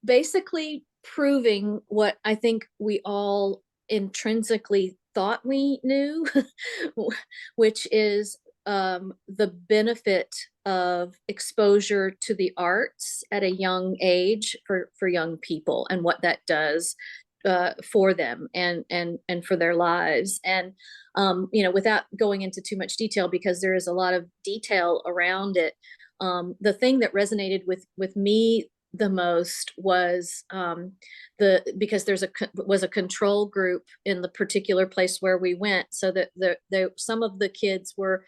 basically proving what I think we all intrinsically thought we knew, which is the benefit of exposure to the arts at a young age for young people, and what that does for them and for their lives. And without going into too much detail, because there is a lot of detail around it, the thing that resonated with me the most was because was a control group in the particular place where we went, so that some of the kids were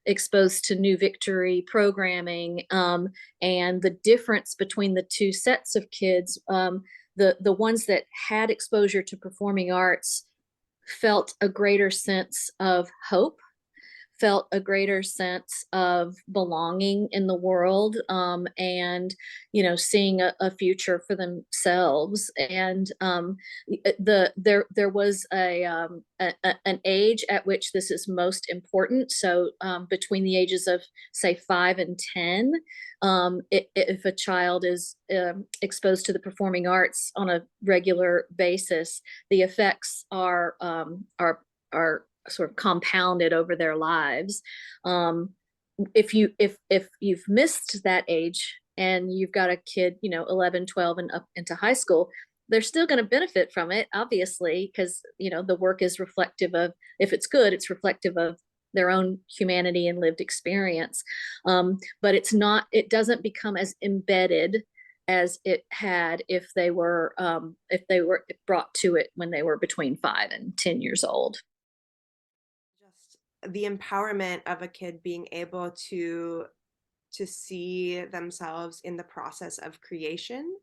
exposed to New Victory programming, and the difference between the two sets of kids, the ones that had exposure to performing arts felt a greater sense of hope, felt a greater sense of belonging in the world, and seeing a future for themselves. And there was an age at which this is most important. So between the ages of, say, 5 and 10, if a child is exposed to the performing arts on a regular basis, the effects are sort of compounded over their lives. If you've missed that age and you've got a kid, 11, 12 and up into high school, they're still going to benefit from it, obviously, because the work is reflective of, if it's good, it's reflective of their own humanity and lived experience. But it doesn't become as embedded as it had if they were brought to it when they were between 5 and 10 years old. The empowerment of a kid being able to see themselves in the process of creation,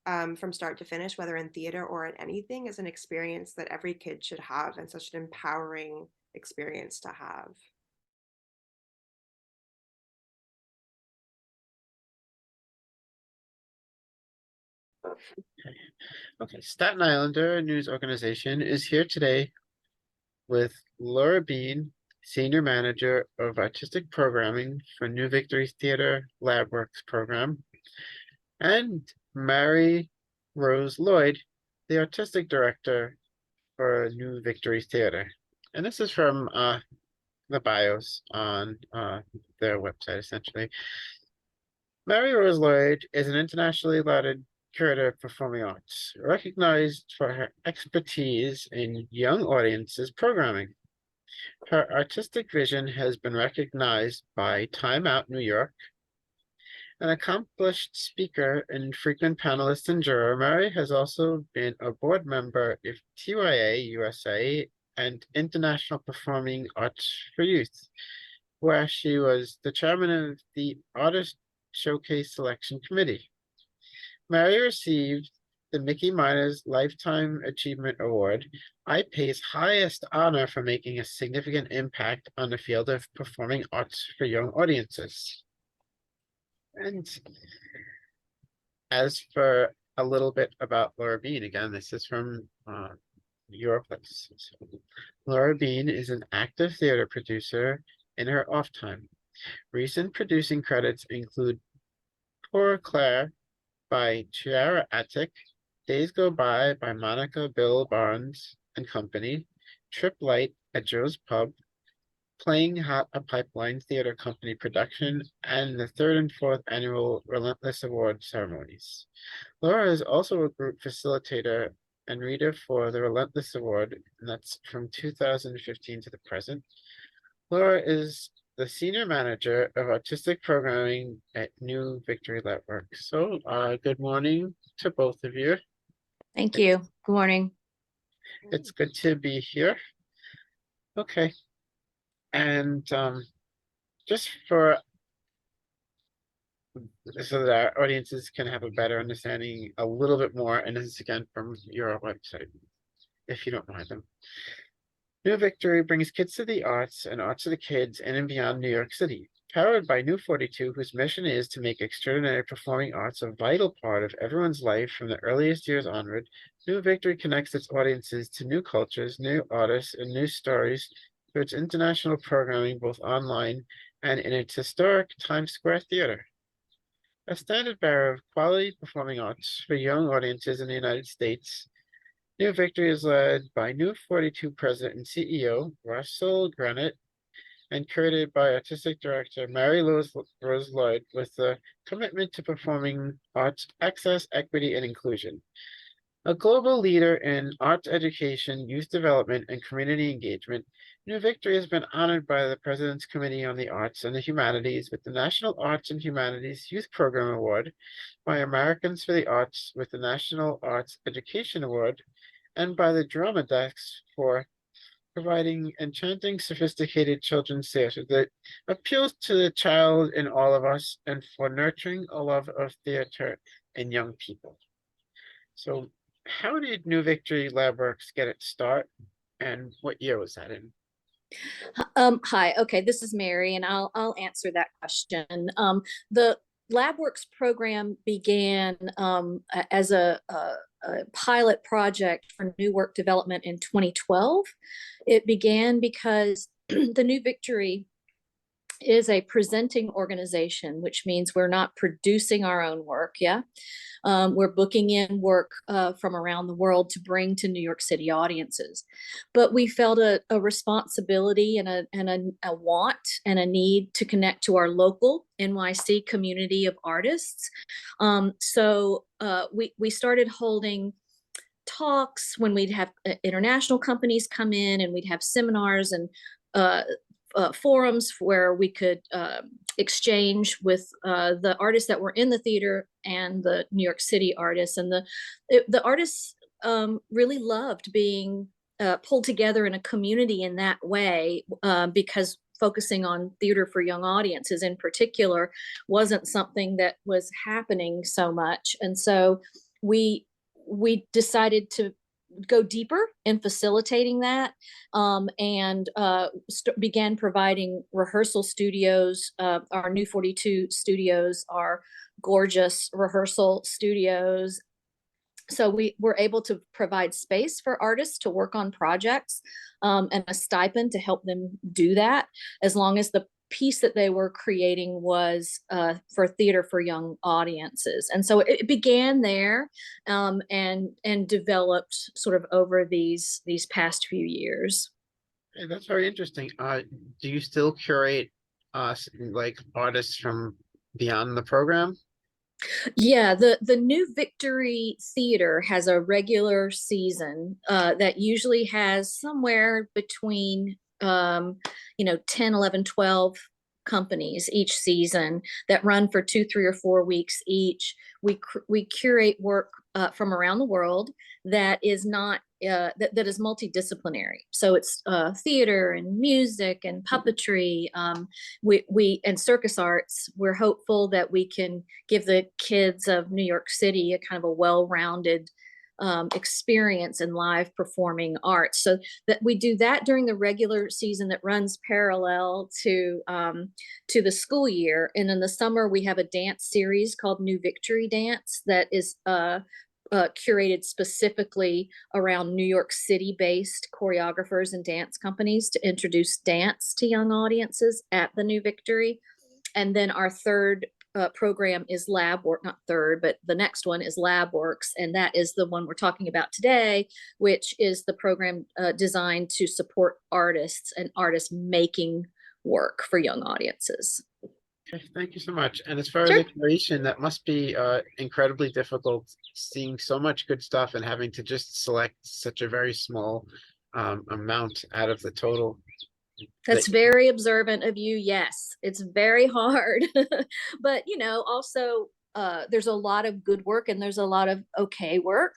from start to finish, whether in theater or in anything, is an experience that every kid should have, and such an empowering experience to have. Okay, Staten Islander News Organization is here today with Laura Bean, Senior Manager of Artistic Programming for New Victory's Theater LabWorks program, and Mary Rose Lloyd, the Artistic Director for New Victory's Theater. And this is from the bios on their website, essentially. Mary Rose Lloyd is an internationally lauded curator of performing arts, recognized for her expertise in young audiences programming. Her artistic vision has been recognized by Time Out New York. An accomplished speaker and frequent panelist and juror, Mary has also been a board member of TYA USA and International Performing Arts for Youth, where she was the chairman of the Artist Showcase Selection Committee. Mary received the Mickey Miners Lifetime Achievement Award, IPA's highest honor for making a significant impact on the field of performing arts for young audiences. And as for a little bit about Laura Bean, again, this is from your place. So, Laura Bean is an active theater producer in her off time. Recent producing credits include Poor Claire by Chiara Attic, Days Go By Monica Bill Barnes and Company, Trip Light at Joe's Pub, Playing Hot, a Pipeline Theater Company production, and the 3rd and 4th annual Relentless Award ceremonies. Laura is also a group facilitator and reader for the Relentless Award, and that's from 2015 to the present. Laura is the Senior Manager of Artistic Programming at New Victory LabWorks. So good morning to both of you. Thank you. Good morning. It's good to be here. Okay. And just for so that our audiences can have a better understanding a little bit more, and this is again from your website, if you don't mind them. New Victory brings kids to the arts and arts to the kids in and beyond New York City. Powered by New 42, whose mission is to make extraordinary performing arts a vital part of everyone's life from the earliest years onward, New Victory connects its audiences to new cultures, new artists, and new stories through its international programming both online and in its historic Times Square Theater. A standard bearer of quality performing arts for young audiences in the United States, New Victory is led by New 42 President and CEO Russell Granite and curated by Artistic Director Rose Lloyd with the commitment to performing arts access, equity, and inclusion. A global leader in arts education, youth development, and community engagement, New Victory has been honored by the President's Committee on the Arts and the Humanities with the National Arts and Humanities Youth Program Award, by Americans for the Arts with the National Arts Education Award, and by the Drama Desk for providing enchanting, sophisticated children's theater that appeals to the child in all of us and for nurturing a love of theater in young people. So, how did New Victory LabWorks get its start, and what year was that in? Hi, okay, this is Mary, and I'll answer that question. The LabWorks program began as a pilot project for new work development in 2012. It began because the New Victory is a presenting organization, which means we're not producing our own work. Yeah. We're booking in work from around the world to bring to New York City audiences. But we felt a responsibility and a want and a need to connect to our local NYC community of artists. We started holding talks when we'd have international companies come in, and we'd have seminars and forums where we could exchange with the artists that were in the theater and the New York City artists. And the artists really loved being pulled together in a community in that way, because focusing on theater for young audiences in particular wasn't something that was happening so much. And so we decided to go deeper in facilitating that, and began providing rehearsal studios. Our New 42 studios are gorgeous rehearsal studios. So we were able to provide space for artists to work on projects, and a stipend to help them do that, as long as the piece that they were creating was for theater for young audiences. And so it began there, and developed sort of over these past few years. Hey, that's very interesting. Do you still curate like artists from beyond the program? Yeah, the New Victory Theater has a regular season that usually has somewhere between 10, 11, 12 companies each season that run for 2, 3, or 4 weeks each. We curate work from around the world that is not that is multidisciplinary. So it's theater and music and puppetry, we and circus arts. We're hopeful that we can give the kids of New York City a kind of a well-rounded experience in live performing arts. So that we do that during the regular season that runs parallel to the school year. And in the summer, we have a dance series called New Victory Dance that is curated specifically around New York City-based choreographers and dance companies to introduce dance to young audiences at the New Victory. And then our third program is LabWorks, not third, but the next one is LabWorks, and that is the one we're talking about today, which is the program designed to support artists and artists making work for young audiences. Okay, thank you so much. And as far as Sure. the curation, that must be incredibly difficult, seeing so much good stuff and having to just select such a very small amount out of the total. That's very observant of you. Yes, it's very hard. But, also there's a lot of good work and there's a lot of okay work.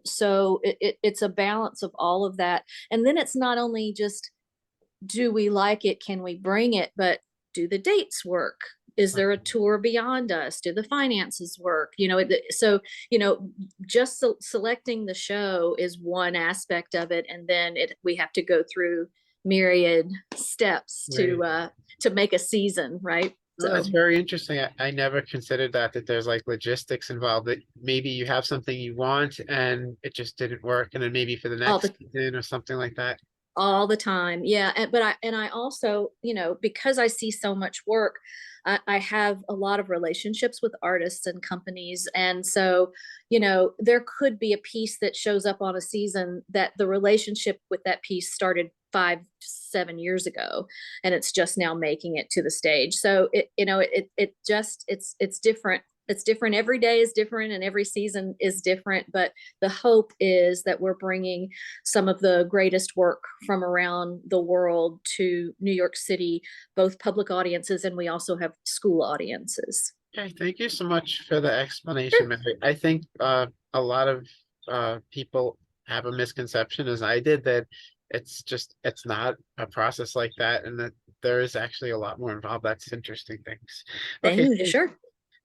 So it's a balance of all of that. And then it's not only just, do we like it? Can we bring it? But do the dates work? Is there a tour beyond us? Do the finances work? So, just selecting the show is one aspect of it. And then we have to go through myriad steps Right. to make a season, right? No, So that's very interesting. I never considered that there's like logistics involved, that maybe you have something you want and it just didn't work, and then maybe for the all next the season or something like that. all the time. Yeah. And I also, because I see so much work, I have a lot of relationships with artists and companies. And so, there could be a piece that shows up on a season that the relationship with that piece started 5 7 years ago, and it's just now making it to the stage. So it's different. It's different. Every day is different and every season is different, but the hope is that we're bringing some of the greatest work from around the world to New York City, both public audiences, and we also have school audiences. Okay, thank you so much for the explanation, Sure. Mary. I think a lot of people have a misconception, as I did, that it's not a process like that, and that there is actually a lot more involved. That's interesting things. Okay, Thank you. so Sure.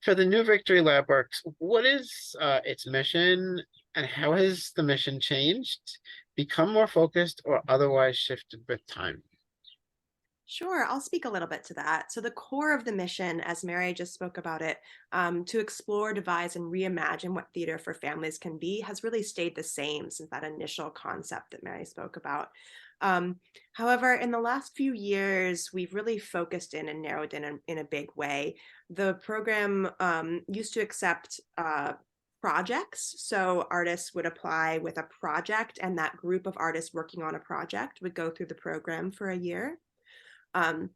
for the new Victory LabWorks, what is its mission, and how has the mission changed, become more focused, or otherwise shifted with time? Sure, I'll speak a little bit to that. So, the core of the mission, as Mary just spoke about it, to explore, devise, and reimagine what theater for families can be, has really stayed the same since that initial concept that Mary spoke about. Um, However, in the last few years, we've really focused in and narrowed in a big way. The program used to accept projects. So, artists would apply with a project, and that group of artists working on a project would go through the program for a year. Um,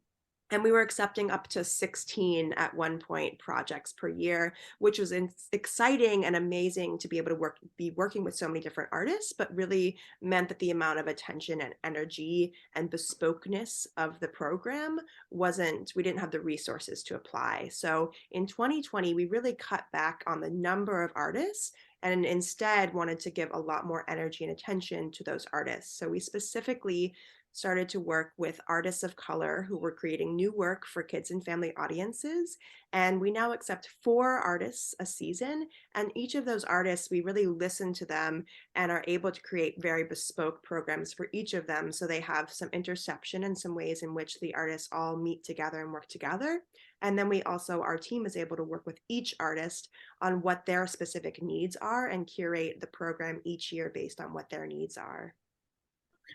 and we were accepting up to 16 at one point projects per year, which was exciting and amazing to be able to be working with so many different artists, but really meant that the amount of attention and energy and bespokeness of the program we didn't have the resources to apply. So in 2020, we really cut back on the number of artists and instead wanted to give a lot more energy and attention to those artists. So we specifically started to work with artists of color who were creating new work for kids and family audiences. And we now accept 4 artists a season. And each of those artists, we really listen to them and are able to create very bespoke programs for each of them. So they have some interception and some ways in which the artists all meet together and work together. And then our team is able to work with each artist on what their specific needs are and curate the program each year based on what their needs are.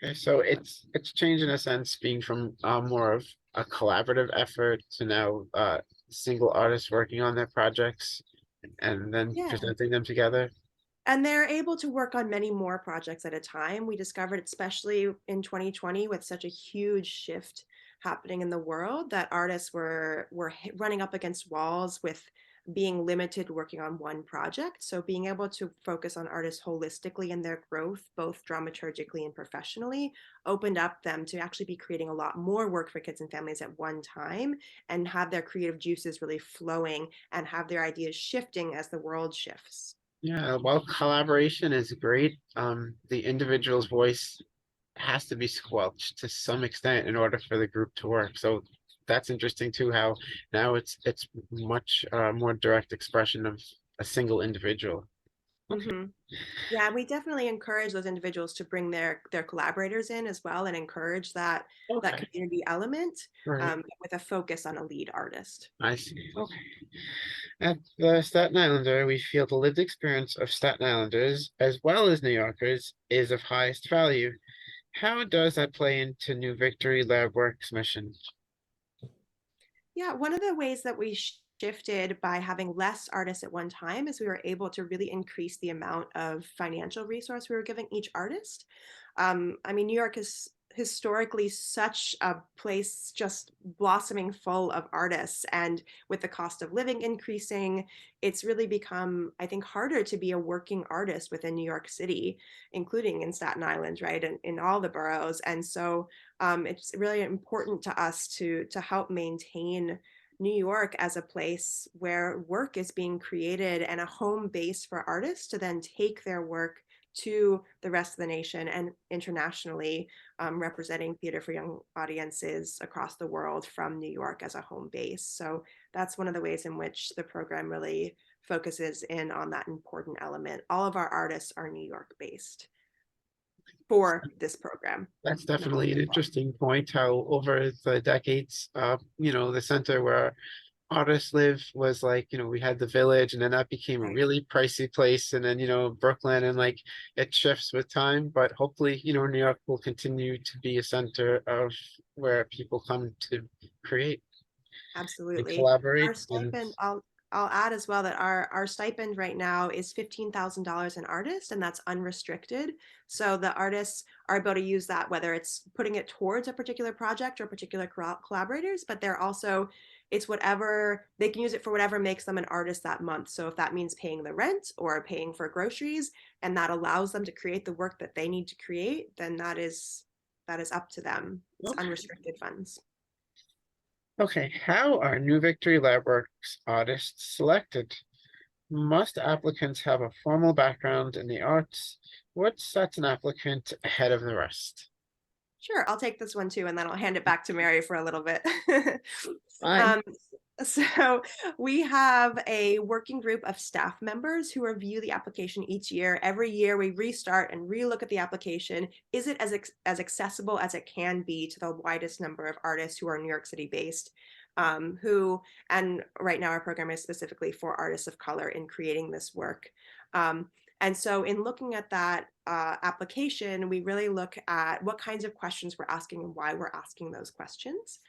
Okay, so it's changed in a sense, being from more of a collaborative effort to now single artists working on their projects and then Yeah. presenting them together. And they're able to work on many more projects at a time. We discovered, especially in 2020, with such a huge shift happening in the world, that artists were running up against walls with being limited working on one project. So being able to focus on artists holistically in their growth, both dramaturgically and professionally, opened up them to actually be creating a lot more work for kids and families at one time and have their creative juices really flowing and have their ideas shifting as the world shifts. Yeah, while collaboration is great, the individual's voice has to be squelched to some extent in order for the group to work. So that's interesting too, how now it's much more direct expression of a single individual. Okay. Hmm. Yeah, we definitely encourage those individuals to bring their collaborators in as well, and encourage that Okay. community element Right. with a focus on a lead artist. I see. Okay. At the Staten Islander, we feel the lived experience of Staten Islanders, as well as New Yorkers, is of highest value. How does that play into New Victory LabWorks mission? Yeah, one of the ways that we shifted by having less artists at one time is we were able to really increase the amount of financial resource we were giving each artist. I mean, New York is historically such a place just blossoming full of artists. And with the cost of living increasing, it's really become, I think, harder to be a working artist within New York City, including in Staten Island, right? And in all the boroughs. And so it's really important to us to help maintain New York as a place where work is being created and a home base for artists to then take their work to the rest of the nation and internationally, representing theater for young audiences across the world from New York as a home base. So that's one of the ways in which the program really focuses in on that important element. All of our artists are New York based for this program. That's definitely an interesting point, how over the decades, the center where artists live was like, we had the Village, and then that became a Right. really pricey place, and then, Brooklyn, and like it shifts with time, but hopefully, New York will continue to be a center of where people come to create and Absolutely. Our collaborate. And stipend, I'll add as well that our stipend right now is $15,000 an artist, and that's unrestricted. So the artists are able to use that, whether it's putting it towards a particular project or particular collaborators, but they're also, it's whatever, they can use it for whatever makes them an artist that month. So if that means paying the rent or paying for groceries, and that allows them to create the work that they need to create, then that is up to them. It's okay. unrestricted funds. Okay, how are New Victory LabWorks artists selected? Must applicants have a formal background in the arts? What sets an applicant ahead of the rest? Sure, I'll take this one too, and then I'll hand it back to Mary for a little bit. Fine. um, so we have a working group of staff members who review the application each year. Every year we restart and relook at the application. Is it as accessible as it can be to the widest number of artists who are New York City based? And right now our program is specifically for artists of color in creating this work. And so in looking at that application, we really look at what kinds of questions we're asking and why we're asking those questions.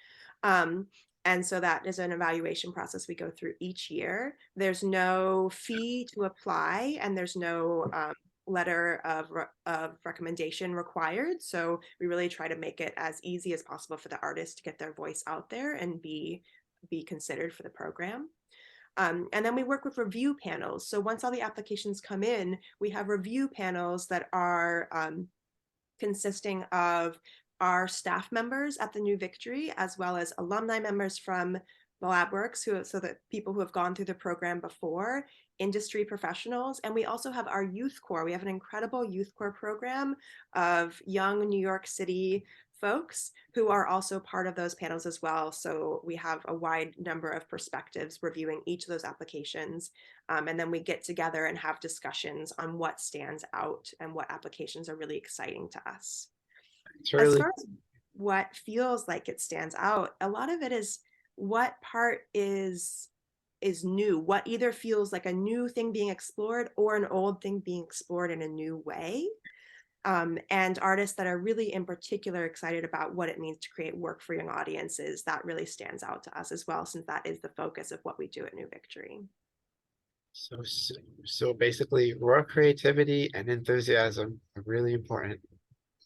Um, and so that is an evaluation process we go through each year. There's no fee to apply, and there's no letter of recommendation required. So we really try to make it as easy as possible for the artist to get their voice out there and be considered for the program. And then we work with review panels. So once all the applications come in, we have review panels that are consisting of our staff members at the New Victory, as well as alumni members from the LabWorks, so that people who have gone through the program before, industry professionals, and we also have our youth corps. We have an incredible youth corps program of young New York City folks who are also part of those panels as well. So we have a wide number of perspectives reviewing each of those applications. And then we get together and have discussions on what stands out and what applications are really exciting to us. It's As really far as what feels like it stands out, a lot of it is what part is new, what either feels like a new thing being explored or an old thing being explored in a new way. And artists that are really in particular excited about what it means to create work for young audiences, that really stands out to us as well, since that is the focus of what we do at New Victory. so basically raw creativity and enthusiasm are really important.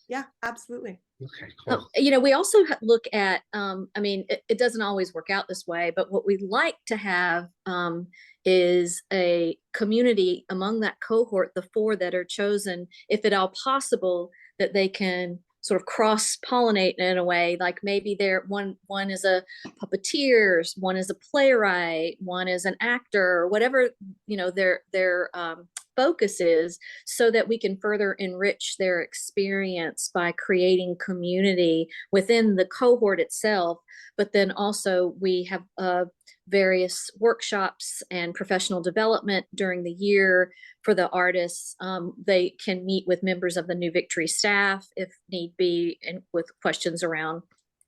Yeah, absolutely. Okay, cool. We also look at, I mean, it doesn't always work out this way, but what we like to have is a community among that cohort, the four that are chosen, if at all possible, that they can sort of cross-pollinate in a way. Like maybe one is a puppeteer, one is a playwright, one is an actor, whatever their focus is, so that we can further enrich their experience by creating community within the cohort itself. But then also we have various workshops and professional development during the year for the artists. They can meet with members of the New Victory staff if need be, and with questions around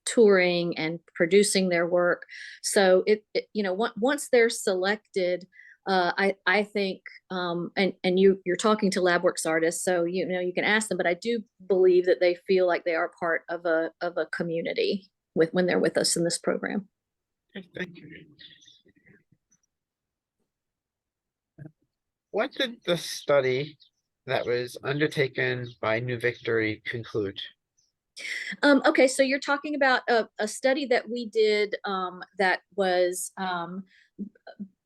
touring and producing their work. So once they're selected, I think, and you're talking to LabWorks artists, so you can ask them, but I do believe that they feel like they are part of a community when they're with us in this program. Okay, thank you. What did the study that was undertaken by New Victory conclude? Okay, so you're talking about a study that we did that was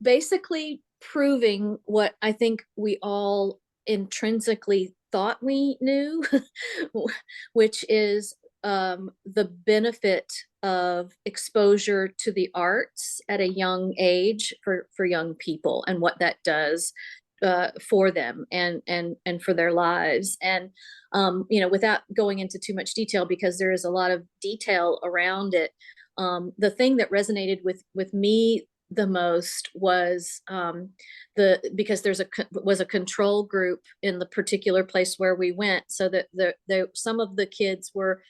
basically proving what I think we all intrinsically thought we knew, which is the benefit of exposure to the arts at a young age for young people, and what that does for them and for their lives. And without going into too much detail, because there is a lot of detail around it, the thing that resonated with me the most was because was a control group in the particular place where we went, so that some of the kids were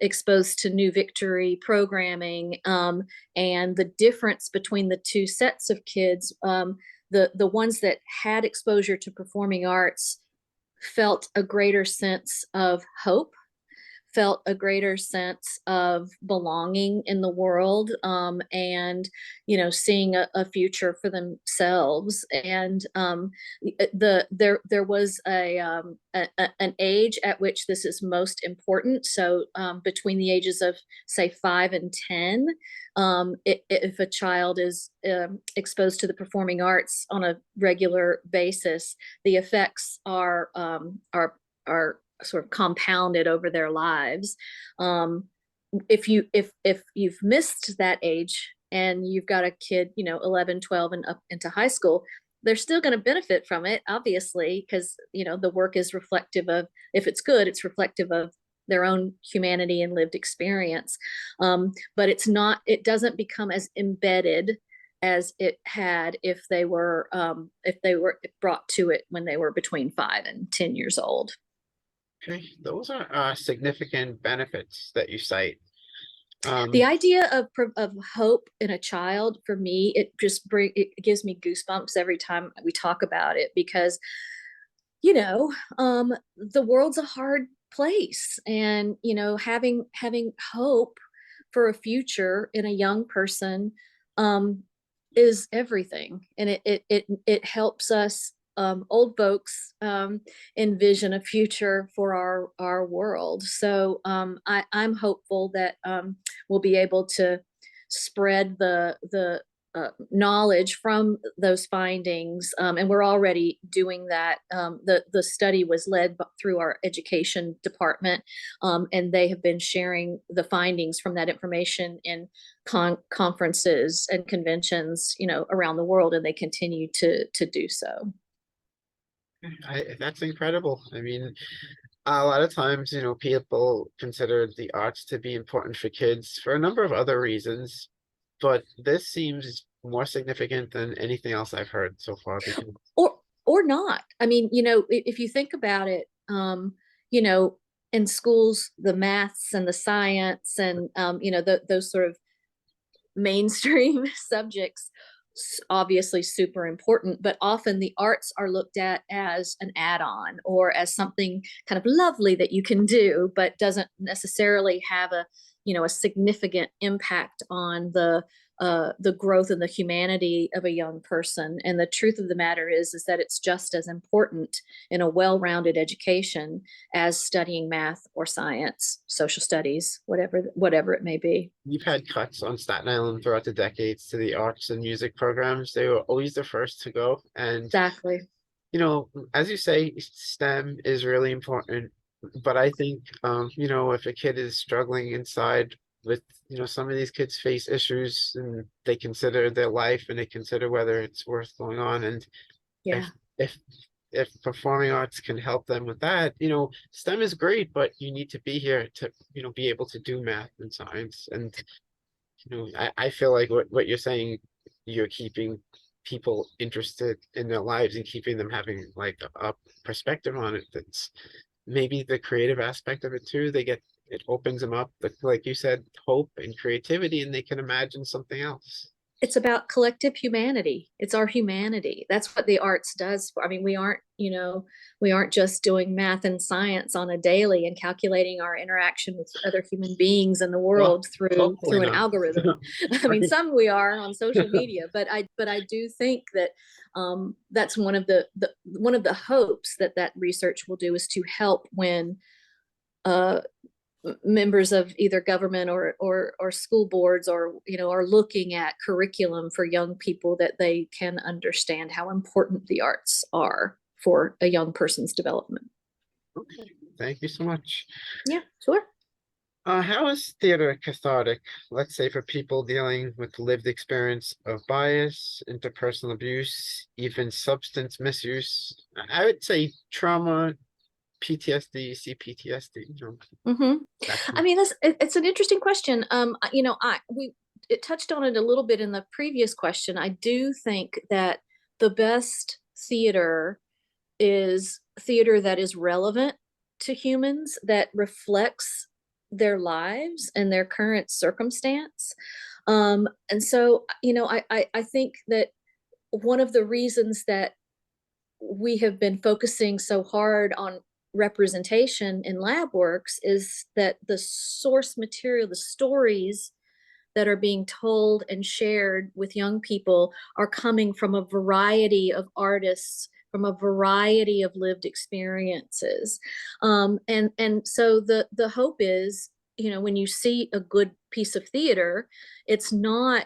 exposed to New Victory programming, and the difference between the two sets of kids. The ones that had exposure to performing arts felt a greater sense of hope, felt a greater sense of belonging in the world, and seeing a future for themselves. And there was an age at which this is most important. So between the ages of say 5 and 10, if a child is exposed to the performing arts on a regular basis, the effects are sort of compounded over their lives. If you've missed that age and you've got a kid 11, 12 and up into high school, they're still going to benefit from it, obviously, because the work is reflective of, if it's good, it's reflective of their own humanity and lived experience. But it doesn't become as embedded as it had if they were brought to it when they were between 5 and 10 years old. Okay, those are significant benefits that you cite. The idea of hope in a child, for me, it gives me goosebumps every time we talk about it, because the world's a hard place, and having hope for a future in a young person is everything, and it helps us old folks envision a future for our world. So I'm hopeful that we'll be able to spread the knowledge from those findings, and we're already doing that. The study was led through our education department, and they have been sharing the findings from that information in conferences and conventions around the world, and they continue to do so. That's incredible. I mean, a lot of times, people consider the arts to be important for kids for a number of other reasons, but this seems more significant than anything else I've heard so far. Because or not. I mean, if you think about it, in schools, the maths and the science and those sort of mainstream subjects, obviously super important, but often the arts are looked at as an add-on or as something kind of lovely that you can do, but doesn't necessarily have a significant impact on the growth and the humanity of a young person. And the truth of the matter is that it's just as important in a well-rounded education as studying math or science, social studies, whatever it may be. you've had cuts on Staten Island throughout the decades to the arts and music programs. They were always the first to go. And, Exactly. as you say, STEM is really important. But I think, if a kid is struggling inside with, some of these kids face issues and they consider their life and they consider whether it's worth going on. And Yeah. if if performing arts can help them with that, STEM is great, but you need to be here to, be able to do math and science. And, I feel like what you're saying, you're keeping people interested in their lives and keeping them having like a perspective on it. That's maybe the creative aspect of it too. It opens them up, like you said, hope and creativity, and they can imagine something else. It's about collective humanity. It's our humanity. That's what the arts does. I mean, we aren't just doing math and science on a daily and calculating our interaction with other human beings in the Well, world hopefully through an not. algorithm. I mean, Right. some we are on social media, but I do think that that's one of the hopes that research will do, is to help when uh, members of either government or school boards or are looking at curriculum for young people, that they can understand how important the arts are for a young person's development. Okay, thank you so much. Yeah, sure. How is theater cathartic, let's say, for people dealing with lived experience of bias, interpersonal abuse, even substance misuse? I would say trauma, PTSD, CPTSD. Mm-hmm. That's I mean, it's an interesting question. We it touched on it a little bit in the previous question. I do think that the best theater is theater that is relevant to humans, that reflects their lives and their current circumstance. And so, I think that one of the reasons that we have been focusing so hard on representation in LabWorks is that the source material, the stories that are being told and shared with young people are coming from a variety of artists, from a variety of lived experiences. And so the hope is, when you see a good piece of theater, it's not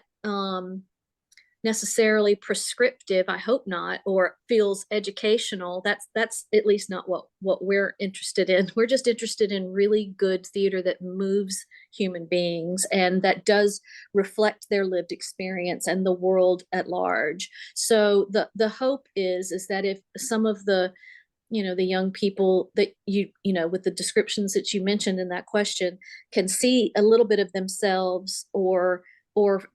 necessarily prescriptive, I hope not, or feels educational. That's at least not what we're interested in. We're just interested in really good theater that moves human beings and that does reflect their lived experience and the world at large. So the hope is that if some of the young people that with the descriptions that you mentioned in that question can see a little bit of themselves or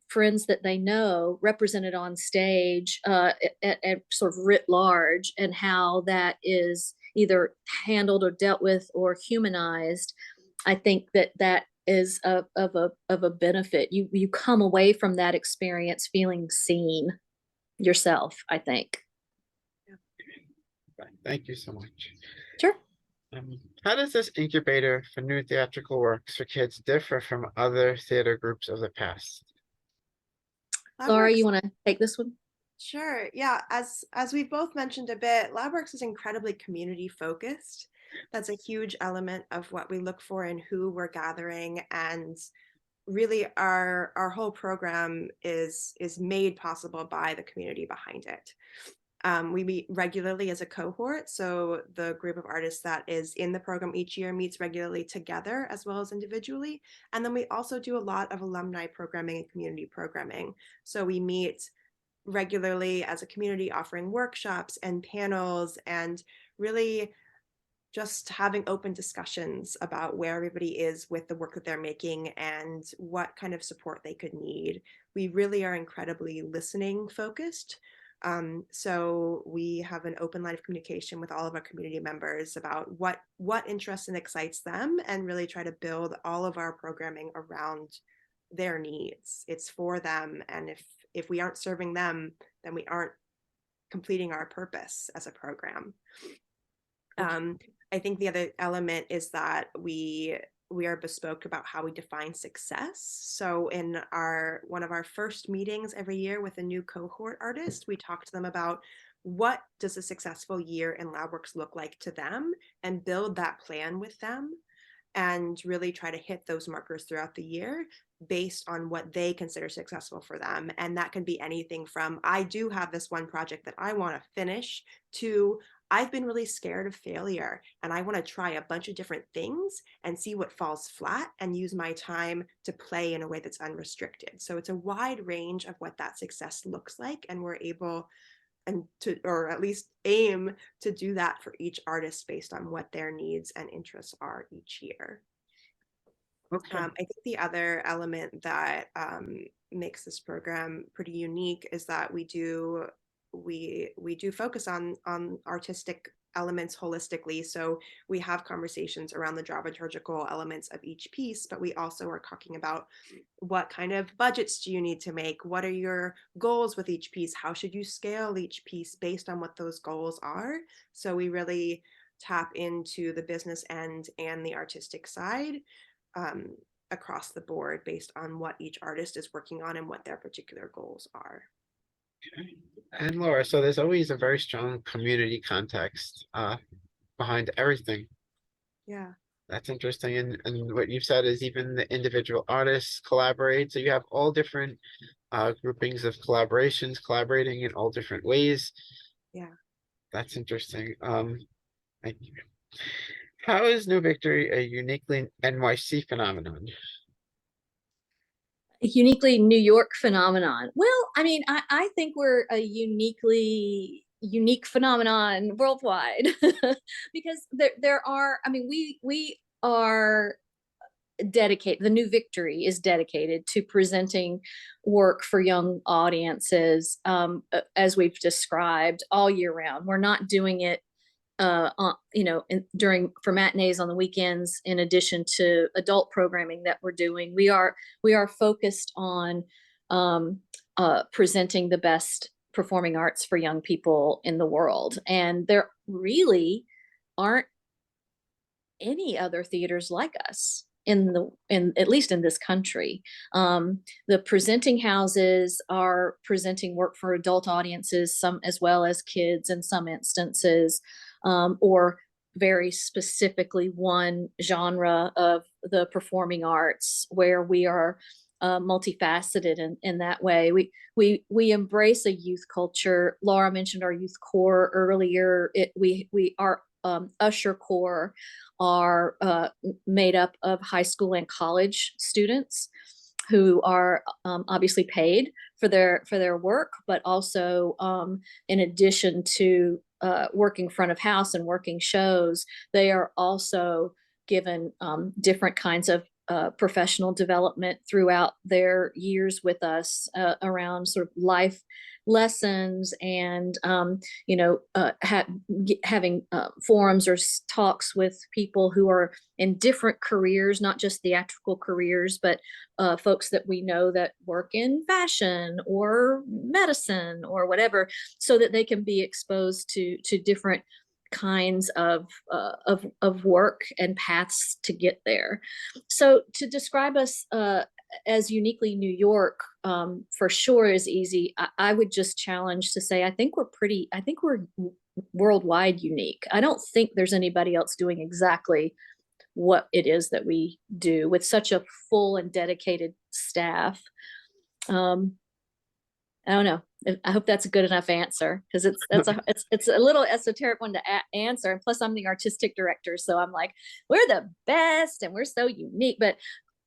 friends that they know represented on stage, at sort of writ large, and how that is either handled or dealt with or humanized, I think that is of a benefit. You come away from that experience feeling seen yourself, I think. Thank you so much. Sure. How does this incubator for new theatrical works for kids differ from other theater groups of the past? Laura, LabWorks, you want to take this one? sure. Yeah, as we've both mentioned a bit, LabWorks is incredibly community focused. That's a huge element of what we look for in who we're gathering, and really our whole program is made possible by the community behind it. We meet regularly as a cohort, so the group of artists that is in the program each year meets regularly together as well as individually. And then we also do a lot of alumni programming and community programming. So we meet regularly as a community, offering workshops and panels, and really just having open discussions about where everybody is with the work that they're making and what kind of support they could need. We really are incredibly listening focused. So we have an open line of communication with all of our community members about what interests and excites them, and really try to build all of our programming around their needs. It's for them, and if we aren't serving them, then we aren't completing our purpose as a program. I think the other element is that we are bespoke about how we define success. So in one of our first meetings every year with a new cohort artist, we talk to them about what does a successful year in LabWorks look like to them, and build that plan with them, and really try to hit those markers throughout the year based on what they consider successful for them. And that can be anything from, I do have this one project that I want to finish, to I've been really scared of failure and I want to try a bunch of different things and see what falls flat and use my time to play in a way that's unrestricted. So it's a wide range of what that success looks like, and we're able or at least aim to do that for each artist based on what their needs and interests are each year. Okay. I think the other element that makes this program pretty unique is that we do focus on artistic elements holistically. So we have conversations around the dramaturgical elements of each piece, but we also are talking about what kind of budgets do you need to make? What are your goals with each piece? How should you scale each piece based on what those goals are? So we really tap into the business end and the artistic side across the board based on what each artist is working on and what their particular goals are. Okay. And Laura, so there's always a very strong community context behind everything. Yeah. That's interesting. And what you've said is even the individual artists collaborate. So you have all different groupings of collaborations collaborating in all different ways. Yeah. That's interesting. Thank you. How is New Victory a uniquely NYC phenomenon? A uniquely New York phenomenon. Well, I mean, I think we're a unique phenomenon worldwide because there are, I mean, we are dedicated, the New Victory is dedicated to presenting work for young audiences, as we've described, all year round. We're not doing it for matinees on the weekends, in addition to adult programming that we're doing. We are focused on presenting the best performing arts for young people in the world, and there really aren't any other theaters like us in at least in this country. The presenting houses are presenting work for adult audiences, some as well as kids in some instances, or very specifically one genre of the performing arts where we are multifaceted in that way. We embrace a youth culture. Laura mentioned our youth corps earlier. We are Usher Corps are made up of high school and college students who are obviously paid for their work, but also in addition to working front of house and working shows, they are also given different kinds of professional development throughout their years with us around sort of life lessons and having forums or talks with people who are in different careers, not just theatrical careers, but folks that we know that work in fashion or medicine or whatever, so that they can be exposed to different kinds of work and paths to get there. So to describe us as uniquely New York, for sure is easy. I would just challenge to say I think we're worldwide unique. I don't think there's anybody else doing exactly what it is that we do with such a full and dedicated staff. I don't know. I hope that's a good enough answer, because it's a little esoteric one to answer. And plus, I'm the artistic director, so I'm like, we're the best and we're so unique. But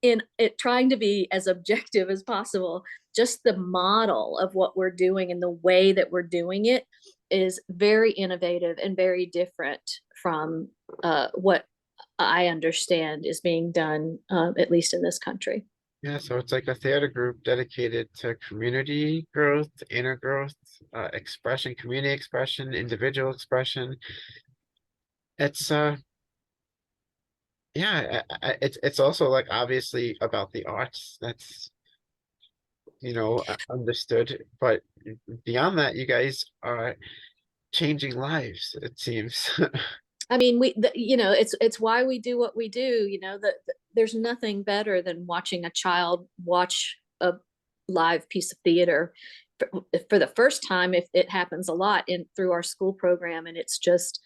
in it, trying to be as objective as possible, just the model of what we're doing and the way that we're doing it is very innovative and very different from what I understand is being done, at least in this country. Yeah, so it's like a theater group dedicated to community growth, inner growth, expression, community expression, individual expression. It's yeah, it's also like obviously about the arts. That's understood, but beyond that, you guys are changing lives, it seems. I mean, it's why we do what we do. That there's nothing better than watching a child watch a live piece of theater for the first time. If it happens a lot in through our school program, and it's just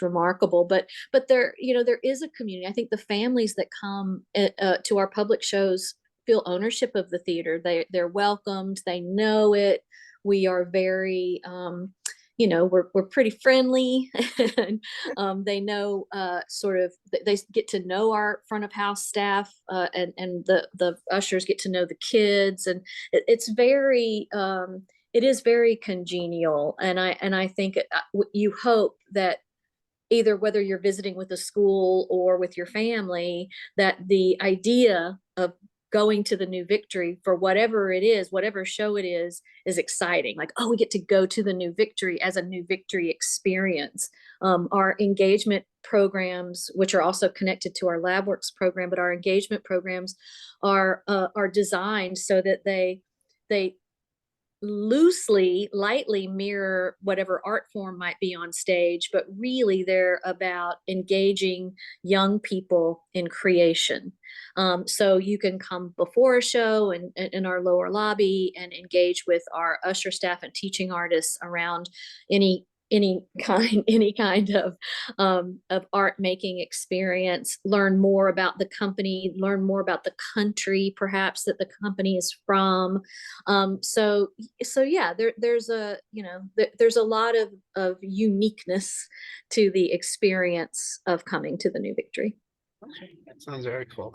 remarkable. But there is a community. I think the families that come to our public shows feel ownership of the theater. They're welcomed. They know it. We are very we're pretty friendly. And they know sort of they get to know our front of house staff, and the ushers get to know the kids, and it is very congenial. And I think you hope that either whether you're visiting with a school or with your family, that the idea of going to the New Victory for whatever it is, whatever show it is exciting. Like, oh, we get to go to the New Victory as a New Victory experience. Our engagement programs, which are also connected to our LabWorks program, but our engagement programs are designed so that they lightly mirror whatever art form might be on stage, but really they're about engaging young people in creation. So you can come before a show in our lower lobby and engage with our usher staff and teaching artists around any kind of art making experience. Learn more about the company, learn more about the country perhaps that the company is from. So yeah, there's a lot of uniqueness to the experience of coming to the New Victory. Okay, that sounds very cool.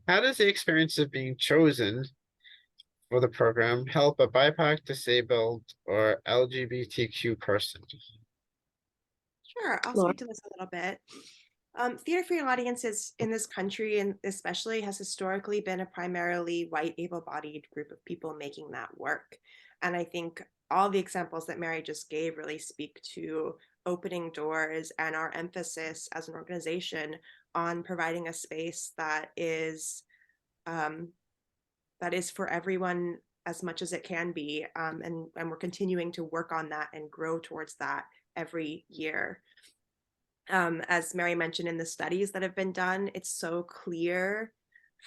How does the experience of being chosen for the program help a BIPOC, disabled, or LGBTQ person? Sure, I'll Laura? speak to this a little bit. Theater for young audiences in this country, and especially, has historically been a primarily white, able-bodied group of people making that work. And I think all the examples that Mary just gave really speak to opening doors and our emphasis as an organization on providing a space um, that is for everyone as much as it can be. And we're continuing to work on that and grow towards that every year. As Mary mentioned in the studies that have been done, it's so clear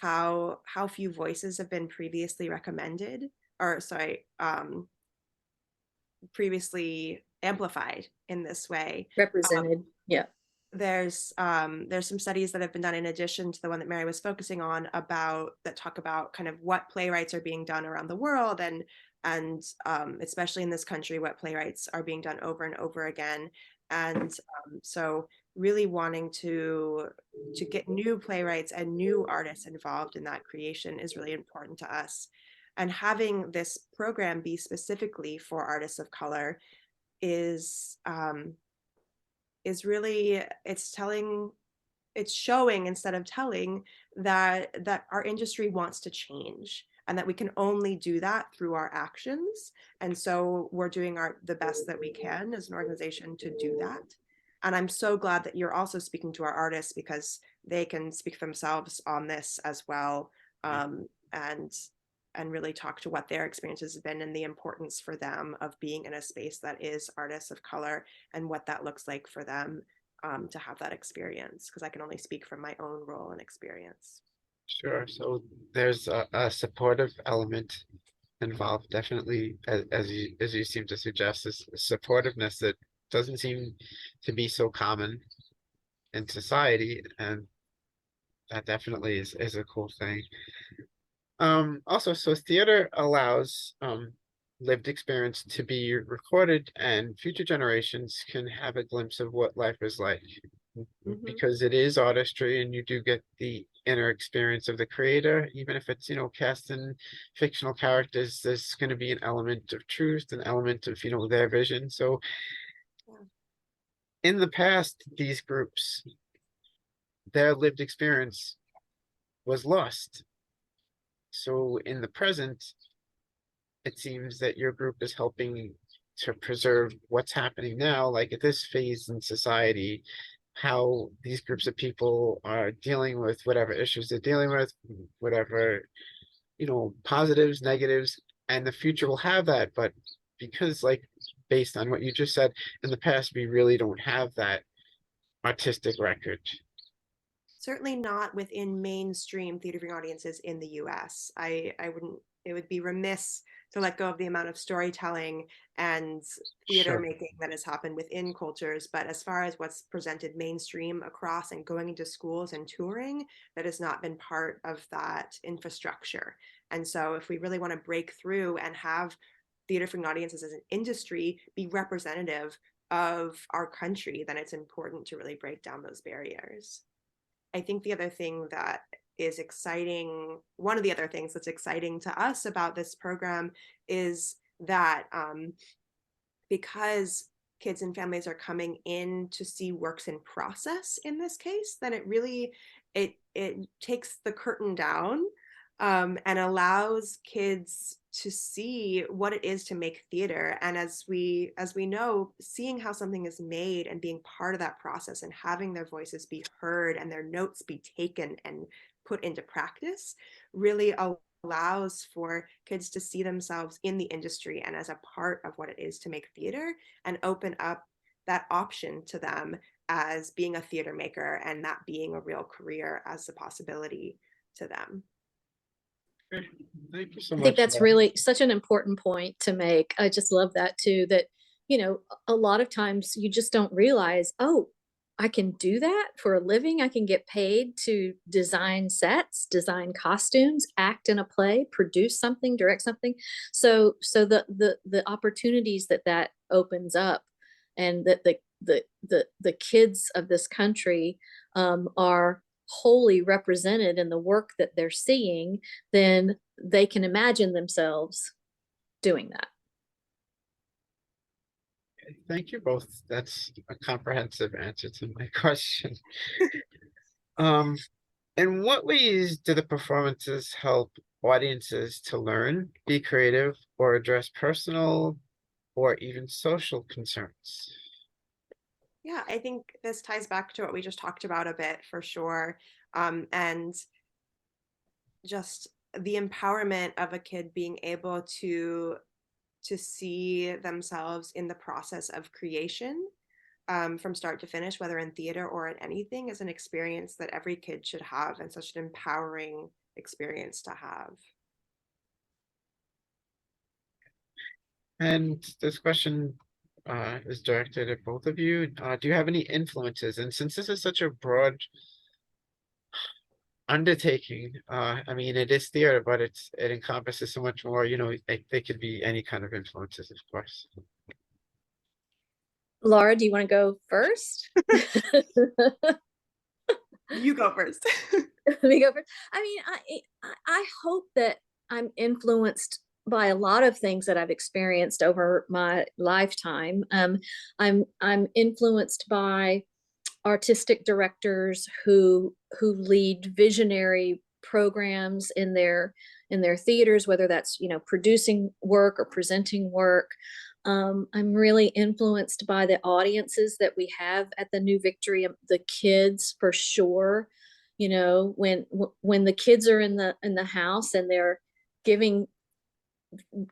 how few voices have been previously recommended, or sorry, previously amplified in this way. Represented. Yeah. There's some studies that have been done in addition to the one that Mary was focusing on that talk about kind of what playwrights are being done around the world, and especially in this country, what playwrights are being done over and over again. And so really wanting to get new playwrights and new artists involved in that creation is really important to us. And having this program be specifically for artists of color is really, it's showing instead of telling that our industry wants to change, and that we can only do that through our actions. And so we're doing the best that we can as an organization to do that. And I'm so glad that you're also speaking to our artists, because they can speak for themselves on this as well, and really talk to what their experiences have been and the importance for them of being in a space that is artists of color, and what that looks like for them to have that experience, because I can only speak from my own role and experience. Sure. So there's a supportive element involved, definitely, as you seem to suggest, this supportiveness that doesn't seem to be so common in society, and that definitely is a cool thing. Also, so theater allows lived experience to be recorded, and future generations can have a glimpse of what life is like, because it is artistry, and you do get the inner experience of the creator. Even if it's, cast in fictional characters, there's going to be an element of truth, an element of, their vision. So in the past, these groups, their lived experience was lost. So in the present, it seems that your group is helping to preserve what's happening now, like at this phase in society, how these groups of people are dealing with whatever issues they're dealing with, whatever, positives, negatives, and the future will have that. But because, like, based on what you just said, in the past, we really don't have that artistic record. Certainly not within mainstream theater viewing audiences in the US. I wouldn't, it would be remiss to let go of the amount of storytelling and theater Sure. making that has happened within cultures. But as far as what's presented mainstream across and going into schools and touring, that has not been part of that infrastructure. And so if we really want to break through and have theater viewing audiences as an industry be representative of our country, then it's important to really break down those barriers. I think the other thing that is exciting, one of the other things that's exciting to us about this program is that because kids and families are coming in to see works in process in this case, then it takes the curtain down, and allows kids to see what it is to make theater. And as we know, seeing how something is made and being part of that process and having their voices be heard and their notes be taken and put into practice really allows for kids to see themselves in the industry and as a part of what it is to make theater, and open up that option to them as being a theater maker, and that being a real career as a possibility to them. Thank you so I much. think that's really such an important point to make. I just love that too, that, a lot of times you just don't realize, oh, I can do that for a living. I can get paid to design sets, design costumes, act in a play, produce something, direct something. So the opportunities that opens up, and that the kids of this country are wholly represented in the work that they're seeing, then they can imagine themselves doing that. Thank you both. That's a comprehensive answer to my question. In what ways do the performances help audiences to learn, be creative, or address personal or even social concerns? Yeah, I think this ties back to what we just talked about a bit for sure. And just the empowerment of a kid being able to see themselves in the process of creation, from start to finish, whether in theater or in anything, is an experience that every kid should have, and such an empowering experience to have. And this question is directed at both of you. Do you have any influences? And since this is such a broad undertaking, I mean, it is theater, but it encompasses so much more. They could be any kind of influences, of course. Laura, do you want to go first? You go first. Let me go first. I mean, I hope that I'm influenced by a lot of things that I've experienced over my lifetime. I'm influenced by artistic directors who lead visionary programs in their theaters, whether that's producing work or presenting work. I'm really influenced by the audiences that we have at the New Victory, the kids for sure. When the kids are in the house and they're giving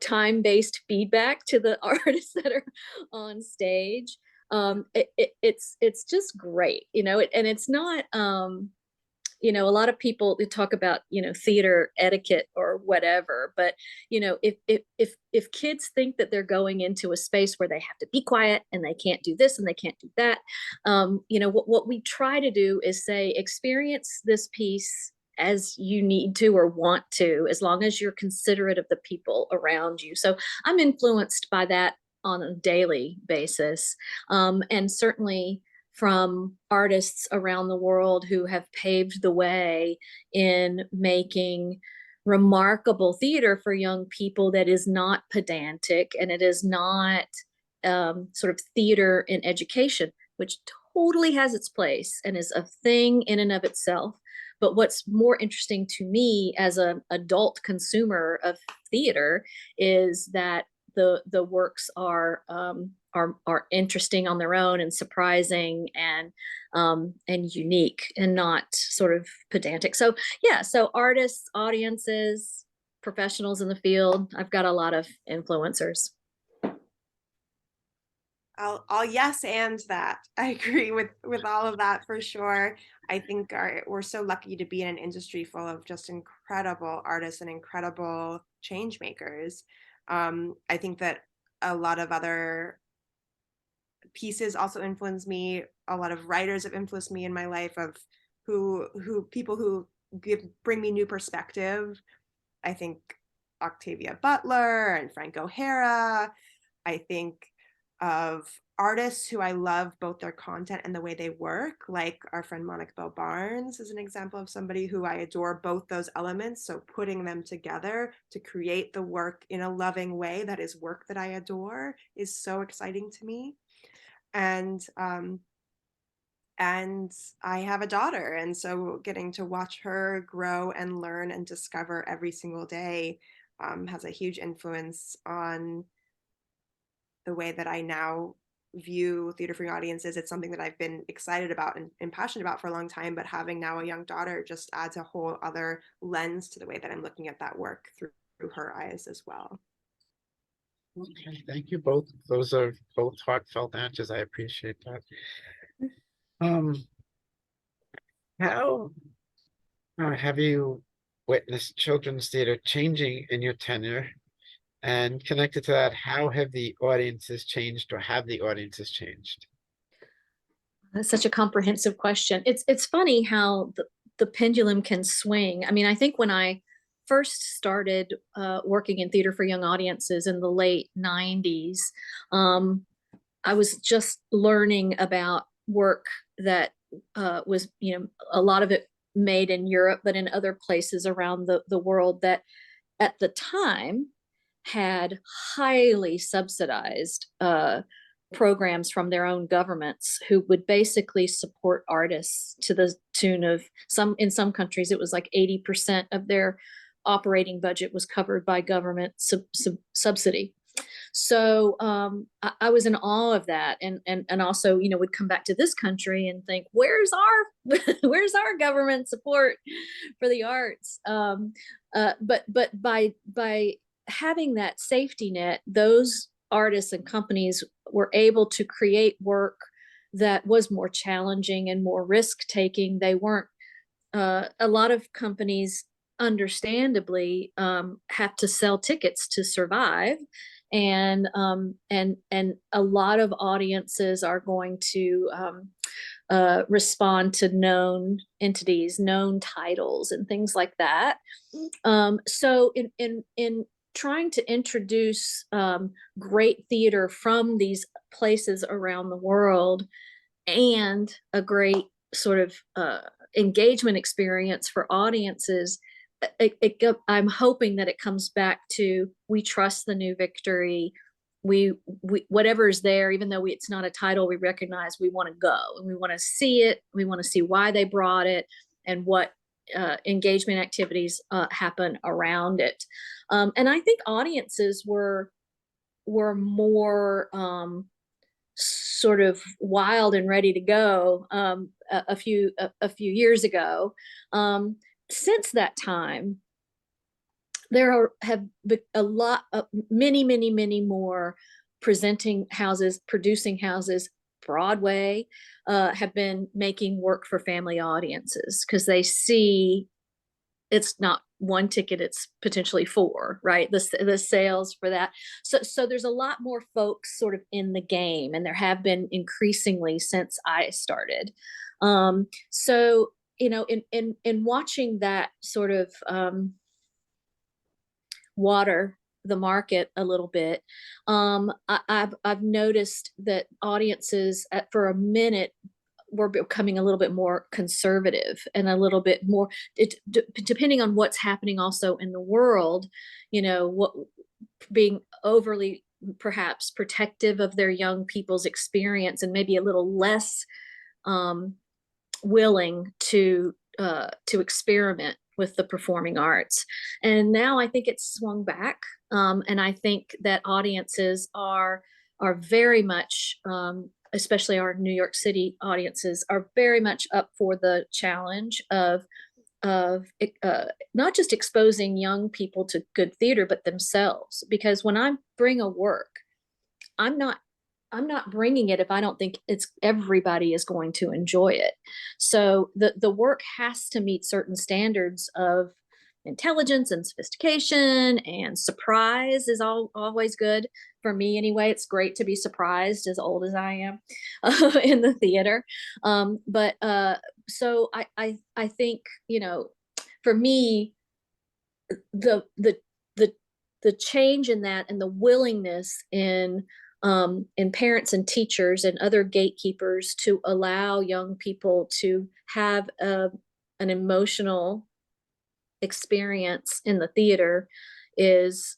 time-based feedback to the artists that are on stage, it's just great, and it's not, a lot of people they talk about theater etiquette or whatever, but if kids think that they're going into a space where they have to be quiet and they can't do this and they can't do that, what we try to do is say, experience this piece as you need to or want to, as long as you're considerate of the people around you. So I'm influenced by that on a daily basis, and certainly from artists around the world who have paved the way in making remarkable theater for young people that is not pedantic, and it is not sort of theater in education, which totally has its place and is a thing in and of itself. But what's more interesting to me as an adult consumer of theater is that the works are interesting on their own and surprising and unique and not sort of pedantic. So yeah, so artists, audiences, professionals in the field. I've got a lot of influencers. I'll yes and that. I agree with all of that for sure. I think we're so lucky to be in an industry full of just incredible artists and incredible change makers. I think that a lot of other pieces also influence me. A lot of writers have influenced me in my life, of who people who bring me new perspective. I think Octavia Butler and Frank O'Hara. I think of artists who I love both their content and the way they work, like our friend Monica Bell Barnes is an example of somebody who I adore both those elements. So putting them together to create the work in a loving way that is work that I adore is so exciting to me. And I have a daughter, and so getting to watch her grow and learn and discover every single day has a huge influence on the way that I now view theater for young audiences. It's something that I've been excited about and passionate about for a long time, but having now a young daughter just adds a whole other lens to the way that I'm looking at that work through her eyes as well. Okay, thank you both. Those are both heartfelt answers. I appreciate that. Um, how have you witnessed children's theater changing in your tenure? And connected to that, how have the audiences changed, or have the audiences changed? That's such a comprehensive question. It's funny how the pendulum can swing. I mean, I think when I first started working in theater for young audiences in the late 90s, I was just learning about work that was, a lot of it made in Europe, but in other places around the world that at the time had highly subsidized programs from their own governments, who would basically support artists to the tune of, in some countries it was like 80% of their operating budget was covered by government subsidy. So I was in awe of that, and also, you know, would come back to this country and think, where's our where's our government support for the arts? But by having that safety net, those artists and companies were able to create work that was more challenging and more risk taking. They weren't a lot of companies understandably have to sell tickets to survive, and a lot of audiences are going to respond to known entities, known titles, and things like that. So in trying to introduce great theater from these places around the world, and a great sort of engagement experience for audiences, I'm hoping that it comes back to, we trust the new Victory. We whatever's there, even though it's not a title we recognize, we want to go and we want to see it. We want to see why they brought it and what engagement activities happen around it. And I think audiences were more sort of wild and ready to go a few years ago. Since that time, have a lot of many more producing houses. Broadway have been making work for family audiences because they see it's not one ticket, it's potentially four, right? The sales for that. So there's a lot more folks sort of in the game, and there have been increasingly since I started. So, you know, in watching that sort of water the market a little bit, I've noticed that audiences for a minute we're becoming a little bit more conservative and a little bit more, depending on what's happening also in the world, you know, what being overly perhaps protective of their young people's experience, and maybe a little less willing to experiment with the performing arts. And now I think it's swung back, and I think that audiences are very much, especially our New York City audiences, are very much up for the challenge of not just exposing young people to good theater, but themselves. Because when I bring a work, I'm not bringing it if I don't think everybody is going to enjoy it. So the work has to meet certain standards of intelligence and sophistication, and surprise is always good for me anyway. It's great to be surprised, as old as I am, in the theater. But so I think, you know, for me, the the the change in that, and the willingness in parents and teachers and other gatekeepers to allow young people to have an emotional experience in the theater is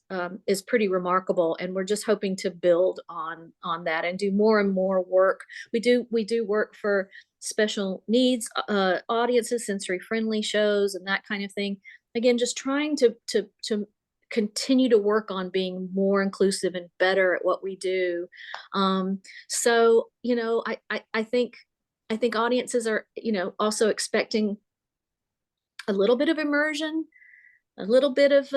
pretty remarkable. And we're just hoping to build on that and do more and more work. We do work for special needs audiences, sensory friendly shows, and that kind of thing. Again, just trying to continue to work on being more inclusive and better at what we do. So, you know, I think audiences are, you know, also expecting a little bit of immersion, a little bit of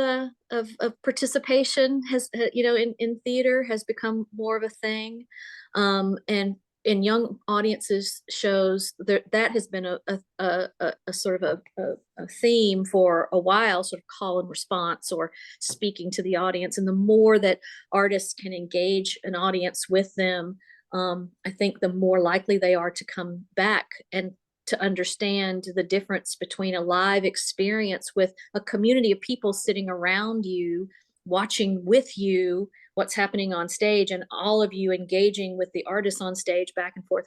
participation has, you know, in theater has become more of a thing. And in young audiences shows, that has been a sort of a theme for a while, sort of call and response, or speaking to the audience. And the more that artists can engage an audience with them, I think the more likely they are to come back and to understand the difference between a live experience with a community of people sitting around you, watching with you what's happening on stage, and all of you engaging with the artists on stage back and forth,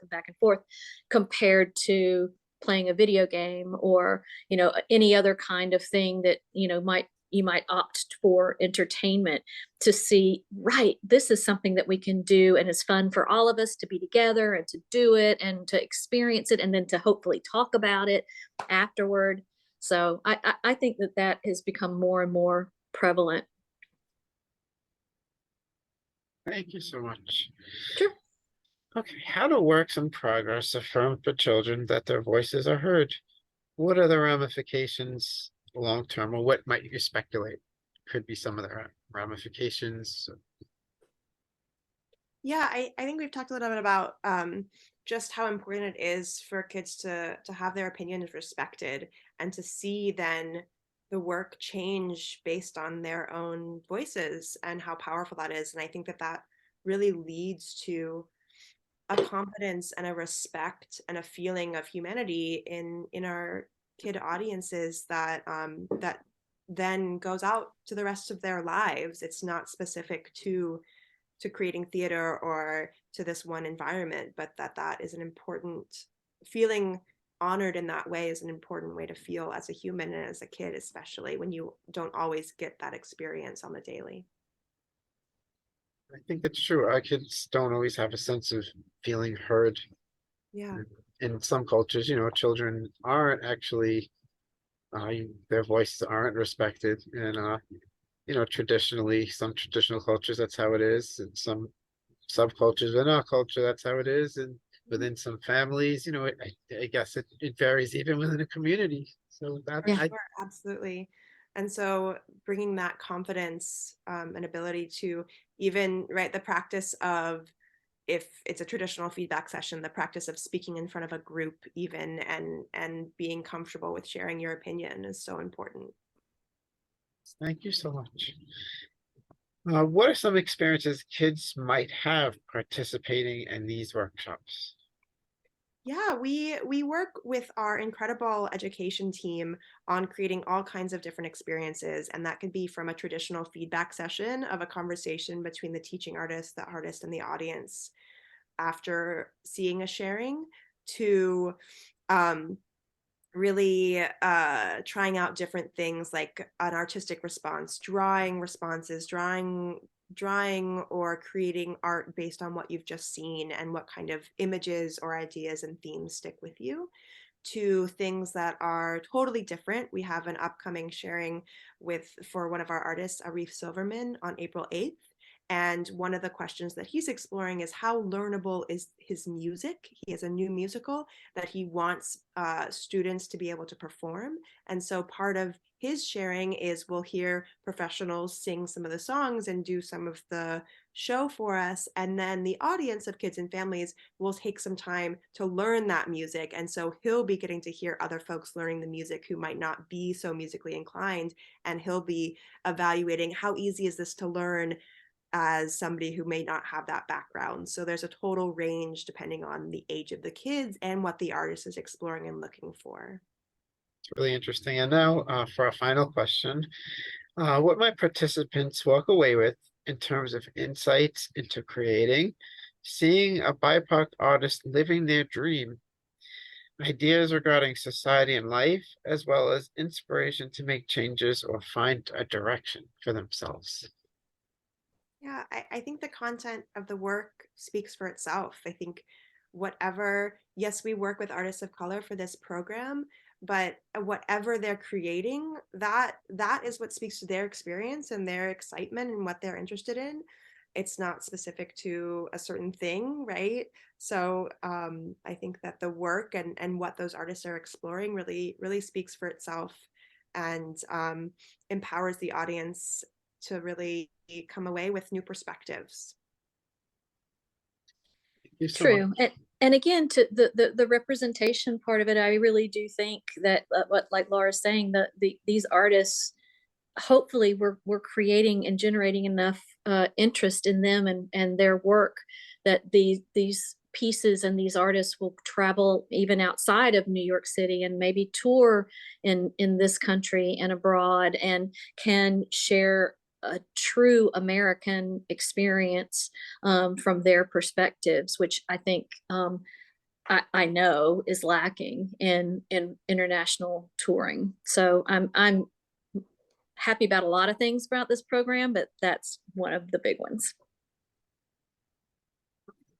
compared to playing a video game, or, you know, any other kind of thing that, you know, you might opt for entertainment, to see, right, this is something that we can do, and it's fun for all of us to be together and to do it and to experience it, and then to hopefully talk about it afterward. So I think that that has become more and more prevalent. Thank you so much. Sure. Okay, how do works in progress affirm for children that their voices are heard? What are the ramifications long term, or what might you speculate could be some of the ramifications? Yeah, I think we've talked a little bit about just how important it is for kids to have their opinions respected and to see then the work change based on their own voices and how powerful that is. And I think that that really leads to a confidence and a respect and a feeling of humanity in our kid audiences that that then goes out to the rest of their lives. It's not specific to creating theater or to this one environment, but that that is an important feeling. Honored in that way is an important way to feel as a human and as a kid, especially when you don't always get that experience on the daily. I think it's true. Our kids don't always have a sense of feeling heard. Yeah. In some cultures, children aren't actually, their voices aren't respected. And, traditionally, some traditional cultures, that's how it is. And some subcultures in our culture, that's how it is. And within some families, I guess it varies even within a community. So that For Yeah. sure, absolutely. And so bringing that confidence and ability to even, right, the practice of, if it's a traditional feedback session, the practice of speaking in front of a group even and being comfortable with sharing your opinion is so important. Thank you so much. What are some experiences kids might have participating in these workshops? Yeah, we work with our incredible education team on creating all kinds of different experiences, and that could be from a traditional feedback session of a conversation between the teaching artist, the artist, and the audience after seeing a sharing, to um, really trying out different things like an artistic response, drawing responses, drawing or creating art based on what you've just seen and what kind of images or ideas and themes stick with you, to things that are totally different. We have an upcoming sharing with for one of our artists, Arif Silverman, on April 8th. And one of the questions that he's exploring is how learnable is his music. He has a new musical that he wants students to be able to perform. And so part of his sharing is we'll hear professionals sing some of the songs and do some of the show for us. And then the audience of kids and families will take some time to learn that music. And so he'll be getting to hear other folks learning the music who might not be so musically inclined. And he'll be evaluating how easy is this to learn as somebody who may not have that background. So there's a total range depending on the age of the kids and what the artist is exploring and looking for. It's really interesting. And now, for our final question, what might participants walk away with in terms of insights into creating, seeing a BIPOC artist living their dream, ideas regarding society and life, as well as inspiration to make changes or find a direction for themselves? Yeah, I think the content of the work speaks for itself. I think whatever, yes, we work with artists of color for this program, but whatever they're creating, that is what speaks to their experience and their excitement and what they're interested in. It's not specific to a certain thing, right? So I think that the work and what those artists are exploring really speaks for itself and empowers the audience to really come away with new perspectives. Thank you so much. True. And again, to the representation part of it, I really do think that what like Laura's saying, that these artists, hopefully we're creating and generating enough interest in them and their work, that these pieces and these artists will travel even outside of New York City and maybe tour in this country and abroad, and can share a true American experience from their perspectives, which I think I know is lacking in international touring. So I'm happy about a lot of things about this program, but that's one of the big ones.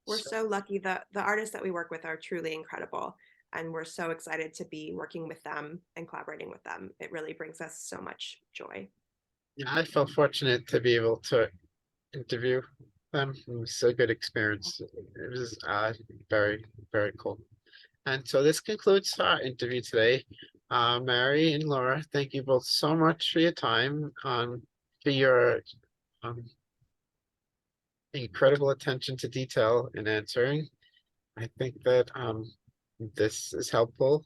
We're So, so lucky that the artists that we work with are truly incredible. And we're so excited to be working with them and collaborating with them. It really brings us so much joy. Yeah, I felt fortunate to be able to interview them. It was a good experience. It was very, very cool. And so this concludes our interview today. Mary and Laura, thank you both so much for your time, for your um, incredible attention to detail in answering. I think that this is helpful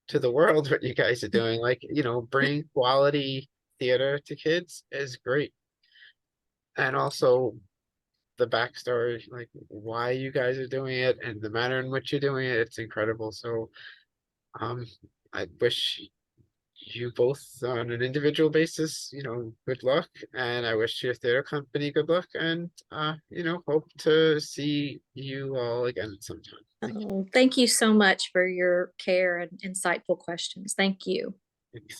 to the world, what you guys are doing. Like, bringing quality theater to kids is great. And also the backstory, like why you guys are doing it and the manner in which you're doing it, it's incredible. So um I wish you both on an individual basis, good luck. And I wish your theater company good luck and hope to see you all again sometime. Oh, thank you so much for your care and insightful questions. Thank you.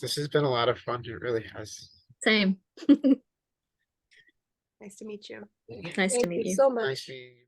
This has been a lot of fun. It really has. Same. Nice to meet you. Nice to Thank meet you you. so Nice much. meeting you.